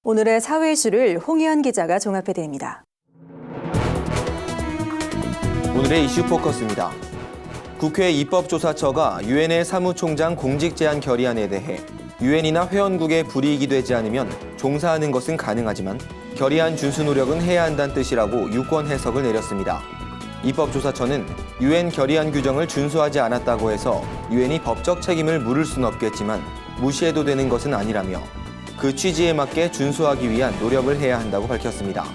오늘의 사회 이슈를 홍희연 기자가 종합해드립니다. 오늘의 이슈 포커스입니다. 국회 입법조사처가 유엔의 사무총장 공직 제한 결의안에 대해 유엔이나 회원국의 불이익이 되지 않으면 종사하는 것은 가능하지만 결의안 준수 노력은 해야 한다는 뜻이라고 유권 해석을 내렸습니다. 입법조사처는 유엔 결의안 규정을 준수하지 않았다고 해서 유엔이 법적 책임을 물을 수는 없겠지만 무시해도 되는 것은 아니라며 그 취지에 맞게 준수하기 위한 노력을 해야 한다고 밝혔습니다.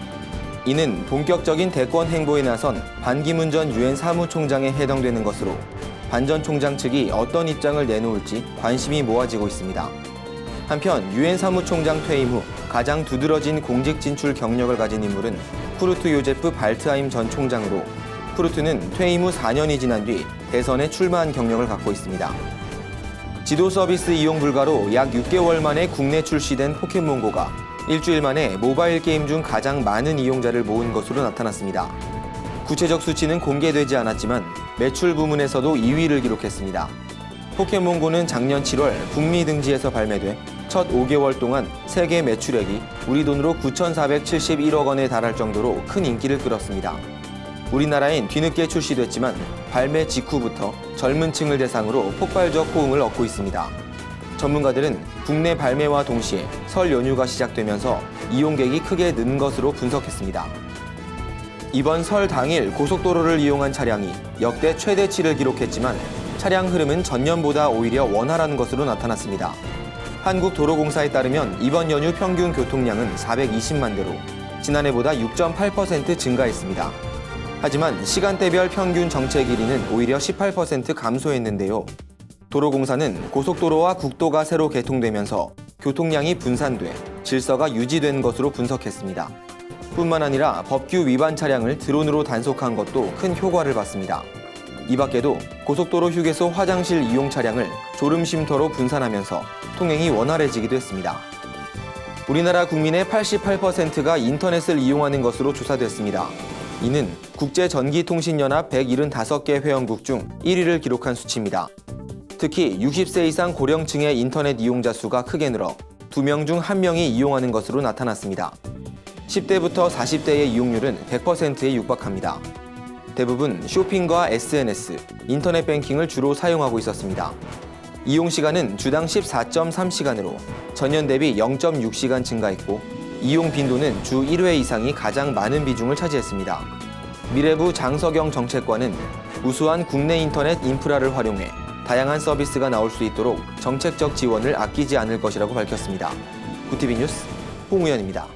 이는 본격적인 대권 행보에 나선 반기문 전 유엔 사무총장에 해당되는 것으로 반 전 총장 측이 어떤 입장을 내놓을지 관심이 모아지고 있습니다. 한편 유엔 사무총장 퇴임 후 가장 두드러진 공직 진출 경력을 가진 인물은 쿠르트 요제프 발트하임 전 총장으로 쿠르트는 퇴임 후 4년이 지난 뒤 대선에 출마한 경력을 갖고 있습니다. 지도 서비스 이용 불가로 약 6개월 만에 국내 출시된 포켓몬고가 일주일 만에 모바일 게임 중 가장 많은 이용자를 모은 것으로 나타났습니다. 구체적 수치는 공개되지 않았지만 매출 부문에서도 2위를 기록했습니다. 포켓몬고는 작년 7월 북미 등지에서 발매돼 첫 5개월 동안 세계 매출액이 우리 돈으로 9,471억 원에 달할 정도로 큰 인기를 끌었습니다. 우리나라엔 뒤늦게 출시됐지만 발매 직후부터 젊은 층을 대상으로 폭발적 호응을 얻고 있습니다. 전문가들은 국내 발매와 동시에 설 연휴가 시작되면서 이용객이 크게 는 것으로 분석했습니다. 이번 설 당일 고속도로를 이용한 차량이 역대 최대치를 기록했지만 차량 흐름은 전년보다 오히려 원활한 것으로 나타났습니다. 한국도로공사에 따르면 이번 연휴 평균 교통량은 420만 대로 지난해보다 6.8% 증가했습니다. 하지만 시간대별 평균 정체 길이는 오히려 18% 감소했는데요. 도로공사는 고속도로와 국도가 새로 개통되면서 교통량이 분산돼 질서가 유지된 것으로 분석했습니다. 뿐만 아니라 법규 위반 차량을 드론으로 단속한 것도 큰 효과를 봤습니다. 이 밖에도 고속도로 휴게소 화장실 이용 차량을 졸음 쉼터로 분산하면서 통행이 원활해지기도 했습니다. 우리나라 국민의 88%가 인터넷을 이용하는 것으로 조사됐습니다. 이는 국제전기통신연합 175개 회원국 중 1위를 기록한 수치입니다. 특히 60세 이상 고령층의 인터넷 이용자 수가 크게 늘어 2명 중 1명이 이용하는 것으로 나타났습니다. 10대부터 40대의 이용률은 100%에 육박합니다. 대부분 쇼핑과 SNS, 인터넷 뱅킹을 주로 사용하고 있었습니다. 이용 시간은 주당 14.3시간으로 전년 대비 0.6시간 증가했고 이용 빈도는 주 1회 이상이 가장 많은 비중을 차지했습니다. 미래부 장석영 정책관은 우수한 국내 인터넷 인프라를 활용해 다양한 서비스가 나올 수 있도록 정책적 지원을 아끼지 않을 것이라고 밝혔습니다. 구티비 뉴스 홍우연입니다.